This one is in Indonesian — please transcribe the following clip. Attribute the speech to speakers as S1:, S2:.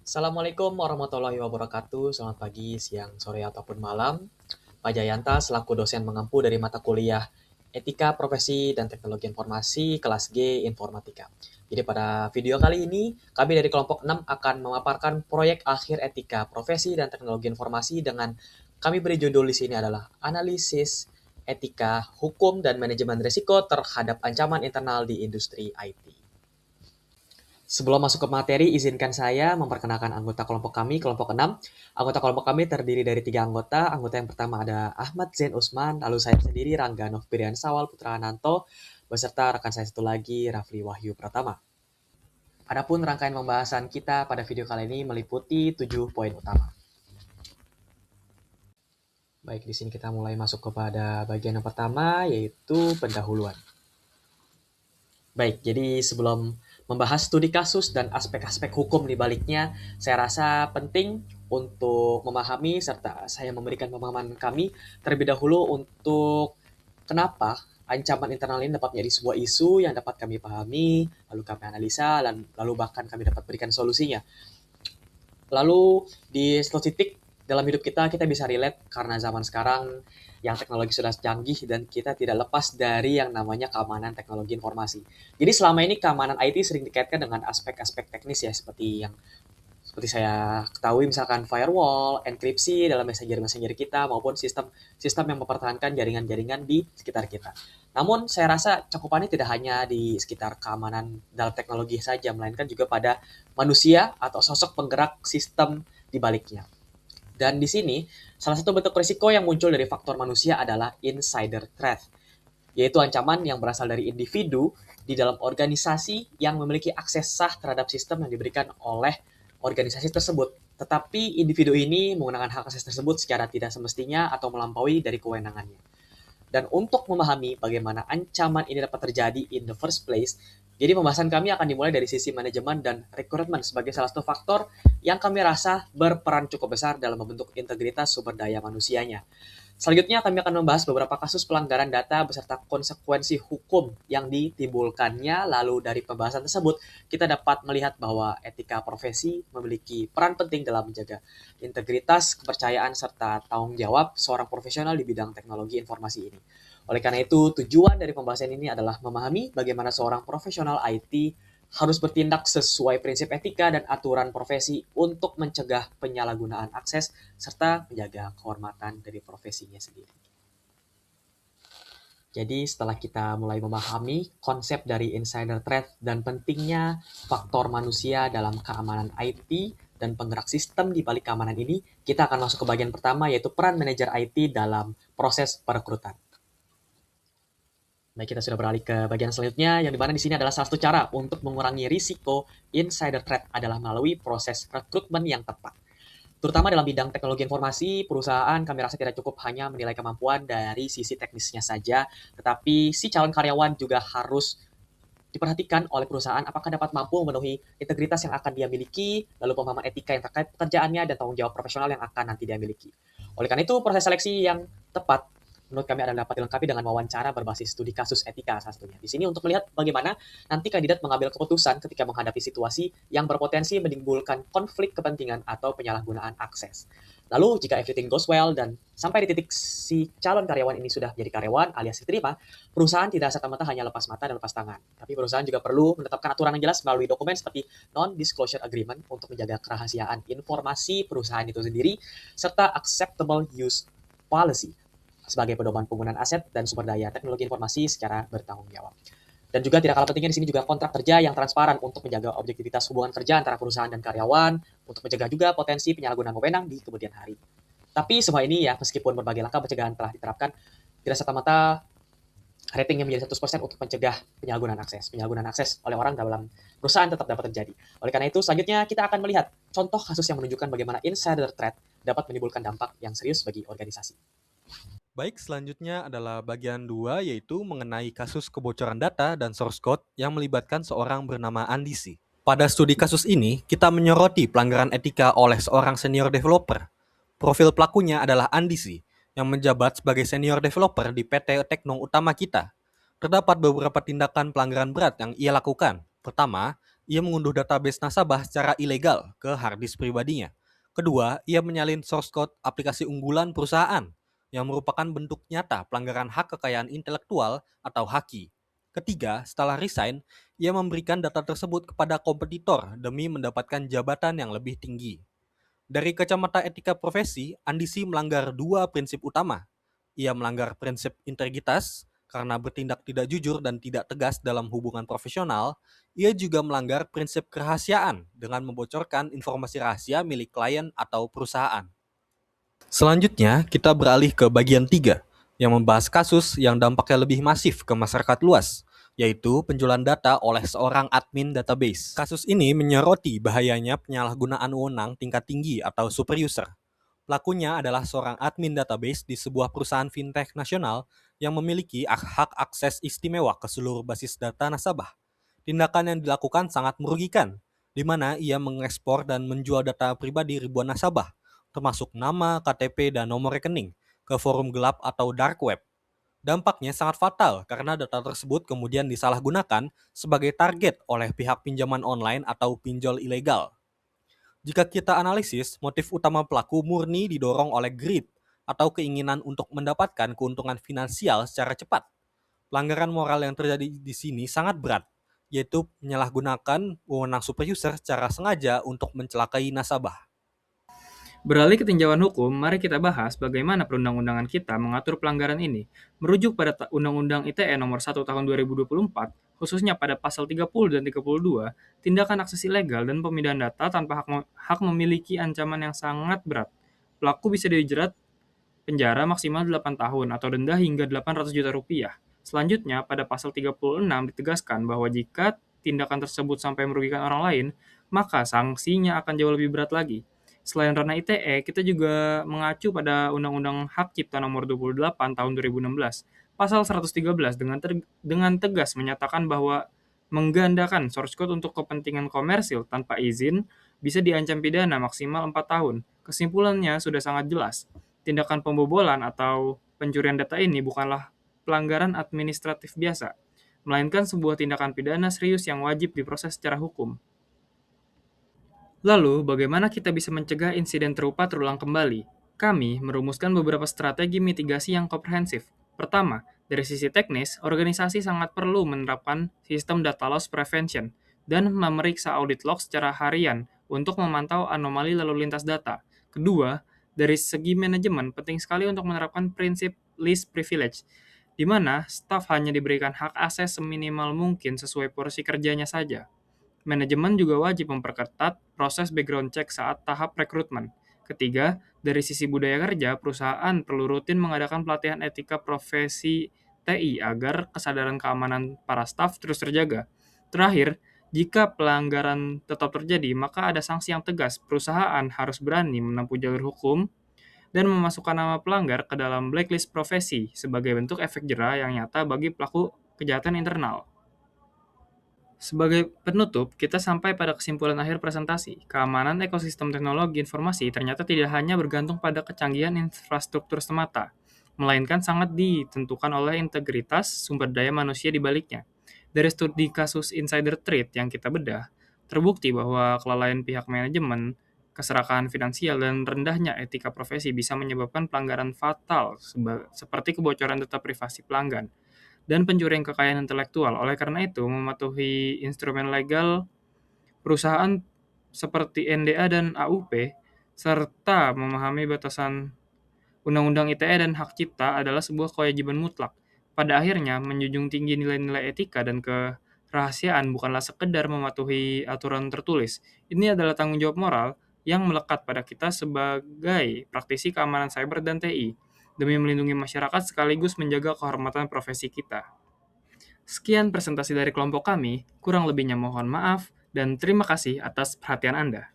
S1: Assalamualaikum warahmatullahi wabarakatuh. Selamat pagi, siang, sore, ataupun malam. Pak Jayanta selaku dosen mengampu dari mata kuliah Etika Profesi dan Teknologi Informasi kelas G Informatika. Jadi pada video kali ini, kami dari kelompok 6 akan memaparkan proyek akhir Etika Profesi dan Teknologi Informasi dengan kami beri judul di sini adalah Analisis Etika, Hukum, dan Manajemen Risiko terhadap Ancaman Internal di Industri IT. Sebelum masuk ke materi, izinkan saya memperkenalkan anggota kelompok kami, kelompok 6. Anggota kelompok kami terdiri dari 3 anggota. Anggota yang pertama ada Ahmad Zain Usman, lalu saya sendiri Rangga Novbirian Sawal Putra Ananto, beserta rekan saya satu lagi Rafli Wahyu Pratama. Adapun rangkaian pembahasan kita pada video kali ini meliputi 7 poin utama. Baik, di sini kita mulai masuk kepada bagian yang pertama, yaitu pendahuluan. Baik, jadi sebelum membahas studi kasus dan aspek-aspek hukum di baliknya, saya rasa penting untuk memahami serta saya memberikan pemahaman kami terlebih dahulu untuk kenapa ancaman internal ini dapat menjadi sebuah isu yang dapat kami pahami, lalu kami analisa, dan lalu bahkan kami dapat berikan solusinya. Lalu di suatu titik dalam hidup kita bisa relate karena zaman sekarang yang teknologi sudah canggih dan kita tidak lepas dari yang namanya keamanan teknologi informasi. Jadi selama ini keamanan IT sering dikaitkan dengan aspek-aspek teknis ya, seperti saya ketahui misalkan firewall, enkripsi dalam messenger kita maupun sistem yang mempertahankan jaringan-jaringan di sekitar kita. Namun saya rasa cakupannya tidak hanya di sekitar keamanan dalam teknologi saja, melainkan juga pada manusia atau sosok penggerak sistem di baliknya. Dan di sini, salah satu bentuk risiko yang muncul dari faktor manusia adalah insider threat, yaitu ancaman yang berasal dari individu di dalam organisasi yang memiliki akses sah terhadap sistem yang diberikan oleh organisasi tersebut. Tetapi individu ini menggunakan hak akses tersebut secara tidak semestinya atau melampaui dari kewenangannya. Dan untuk memahami bagaimana ancaman ini dapat terjadi in the first place, jadi pembahasan kami akan dimulai dari sisi manajemen dan rekrutmen sebagai salah satu faktor yang kami rasa berperan cukup besar dalam membentuk integritas sumber daya manusianya. Selanjutnya kami akan membahas beberapa kasus pelanggaran data beserta konsekuensi hukum yang ditimbulkannya. Lalu dari pembahasan tersebut, kita dapat melihat bahwa etika profesi memiliki peran penting dalam menjaga integritas, kepercayaan, serta tanggung jawab seorang profesional di bidang teknologi informasi ini. Oleh karena itu, tujuan dari pembahasan ini adalah memahami bagaimana seorang profesional IT harus bertindak sesuai prinsip etika dan aturan profesi untuk mencegah penyalahgunaan akses serta menjaga kehormatan dari profesinya sendiri. Jadi setelah kita mulai memahami konsep dari insider threat dan pentingnya faktor manusia dalam keamanan IT dan penggerak sistem di balik keamanan ini, kita akan masuk ke bagian pertama yaitu peran manajer IT dalam proses perekrutan. Baik, kita sudah beralih ke bagian selanjutnya, yang dimana di sini adalah salah satu cara untuk mengurangi risiko insider threat adalah melalui proses rekrutmen yang tepat. Terutama dalam bidang teknologi informasi, perusahaan kami rasa tidak cukup hanya menilai kemampuan dari sisi teknisnya saja, tetapi si calon karyawan juga harus diperhatikan oleh perusahaan apakah dapat mampu memenuhi integritas yang akan dia miliki, lalu pemahaman etika yang terkait pekerjaannya, dan tanggung jawab profesional yang akan nanti dia miliki. Oleh karena itu, proses seleksi yang tepat menurut kami adalah dapat dilengkapi dengan wawancara berbasis studi kasus etika salah satunya. Di sini untuk melihat bagaimana nanti kandidat mengambil keputusan ketika menghadapi situasi yang berpotensi menimbulkan konflik kepentingan atau penyalahgunaan akses. Lalu jika everything goes well dan sampai di titik si calon karyawan ini sudah menjadi karyawan alias diterima, perusahaan tidak serta-merta hanya lepas mata dan lepas tangan. Tapi perusahaan juga perlu menetapkan aturan yang jelas melalui dokumen seperti non-disclosure agreement untuk menjaga kerahasiaan informasi perusahaan itu sendiri, serta acceptable use policy sebagai pedoman penggunaan aset dan sumber daya teknologi informasi secara bertanggung jawab. Dan juga tidak kalah pentingnya di sini juga kontrak kerja yang transparan untuk menjaga objektivitas hubungan kerja antara perusahaan dan karyawan, untuk mencegah juga potensi penyalahgunaan wewenang di kemudian hari. Tapi semua ini ya, meskipun berbagai langkah pencegahan telah diterapkan, tidak serta-merta ratingnya menjadi 100% untuk mencegah penyalahgunaan akses. Penyalahgunaan akses oleh orang dalam perusahaan tetap dapat terjadi. Oleh karena itu, selanjutnya kita akan melihat contoh kasus yang menunjukkan bagaimana insider threat dapat menimbulkan dampak yang serius bagi organisasi.
S2: Baik, selanjutnya adalah bagian 2 yaitu mengenai kasus kebocoran data dan source code yang melibatkan seorang bernama Andisi. Pada studi kasus ini, kita menyoroti pelanggaran etika oleh seorang senior developer. Profil pelakunya adalah Andisi, yang menjabat sebagai senior developer di PT Tekno Utama kita. Terdapat beberapa tindakan pelanggaran berat yang ia lakukan. Pertama, Ia mengunduh database nasabah secara ilegal ke hard disk pribadinya. Kedua, ia menyalin source code aplikasi unggulan perusahaan yang merupakan bentuk nyata pelanggaran hak kekayaan intelektual atau haki. Ketiga, setelah resign, ia memberikan data tersebut kepada kompetitor demi mendapatkan jabatan yang lebih tinggi. Dari kacamata etika profesi, Andisi melanggar dua prinsip utama. Ia melanggar prinsip integritas karena bertindak tidak jujur dan tidak tegas dalam hubungan profesional. Ia juga melanggar prinsip kerahasiaan dengan membocorkan informasi rahasia milik klien atau perusahaan. Selanjutnya, kita beralih ke bagian 3 yang membahas kasus yang dampaknya lebih masif ke masyarakat luas, yaitu penjualan data oleh seorang admin database. Kasus ini menyoroti bahayanya penyalahgunaan wewenang tingkat tinggi atau super user. Pelakunya adalah seorang admin database di sebuah perusahaan fintech nasional yang memiliki hak akses istimewa ke seluruh basis data nasabah. Tindakan yang dilakukan sangat merugikan, di mana ia mengekspor dan menjual data pribadi ribuan nasabah, termasuk nama, KTP, dan nomor rekening, ke forum gelap atau dark web. Dampaknya sangat fatal karena data tersebut kemudian disalahgunakan sebagai target oleh pihak pinjaman online atau pinjol ilegal. Jika kita analisis, motif utama pelaku murni didorong oleh greed atau keinginan untuk mendapatkan keuntungan finansial secara cepat. Pelanggaran moral yang terjadi di sini sangat berat, yaitu menyalahgunakan wewenang super user secara sengaja untuk mencelakai nasabah.
S3: Beralih ke tinjauan hukum, mari kita bahas bagaimana perundang-undangan kita mengatur pelanggaran ini. Merujuk pada Undang-Undang ITE nomor 1 tahun 2024, khususnya pada pasal 30 dan 32, tindakan akses ilegal dan pemindahan data tanpa hak memiliki ancaman yang sangat berat. Pelaku bisa dijerat penjara maksimal 8 tahun atau denda hingga 800 juta rupiah. Selanjutnya, pada pasal 36 ditegaskan bahwa jika tindakan tersebut sampai merugikan orang lain, maka sanksinya akan jauh lebih berat lagi. Selain ranah ITE, kita juga mengacu pada Undang-Undang Hak Cipta Nomor 28 Tahun 2016. Pasal 113 dengan tegas menyatakan bahwa menggandakan source code untuk kepentingan komersil tanpa izin bisa diancam pidana maksimal 4 tahun. Kesimpulannya sudah sangat jelas. Tindakan pembobolan atau pencurian data ini bukanlah pelanggaran administratif biasa, melainkan sebuah tindakan pidana serius yang wajib diproses secara hukum. Lalu, bagaimana kita bisa mencegah insiden serupa terulang kembali? Kami merumuskan beberapa strategi mitigasi yang komprehensif. Pertama, dari sisi teknis, organisasi sangat perlu menerapkan sistem data loss prevention dan memeriksa audit log secara harian untuk memantau anomali lalu lintas data. Kedua, dari segi manajemen, penting sekali untuk menerapkan prinsip least privilege, di mana staf hanya diberikan hak akses seminimal mungkin sesuai porsi kerjanya saja. Manajemen juga wajib memperketat proses background check saat tahap rekrutmen. Ketiga, dari sisi budaya kerja, perusahaan perlu rutin mengadakan pelatihan etika profesi TI agar kesadaran keamanan para staf terus terjaga. Terakhir, jika pelanggaran tetap terjadi, maka ada sanksi yang tegas. Perusahaan harus berani menempuh jalur hukum dan memasukkan nama pelanggar ke dalam blacklist profesi sebagai bentuk efek jera yang nyata bagi pelaku kejahatan internal. Sebagai penutup, kita sampai pada kesimpulan akhir presentasi. Keamanan ekosistem teknologi informasi ternyata tidak hanya bergantung pada kecanggihan infrastruktur semata, melainkan sangat ditentukan oleh integritas sumber daya manusia di baliknya. Dari studi kasus insider trade yang kita bedah, terbukti bahwa kelalaian pihak manajemen, keserakahan finansial, dan rendahnya etika profesi bisa menyebabkan pelanggaran fatal seperti kebocoran data privasi pelanggan dan pencurian kekayaan intelektual. Oleh karena itu, mematuhi instrumen legal perusahaan seperti NDA dan AUP, serta memahami batasan Undang-Undang ITE dan hak cipta adalah sebuah kewajiban mutlak. Pada akhirnya, menjunjung tinggi nilai-nilai etika dan kerahasiaan bukanlah sekedar mematuhi aturan tertulis. Ini adalah tanggung jawab moral yang melekat pada kita sebagai praktisi keamanan cyber dan TI, demi melindungi masyarakat sekaligus menjaga kehormatan profesi kita. Sekian presentasi dari kelompok kami, kurang lebihnya mohon maaf, dan terima kasih atas perhatian Anda.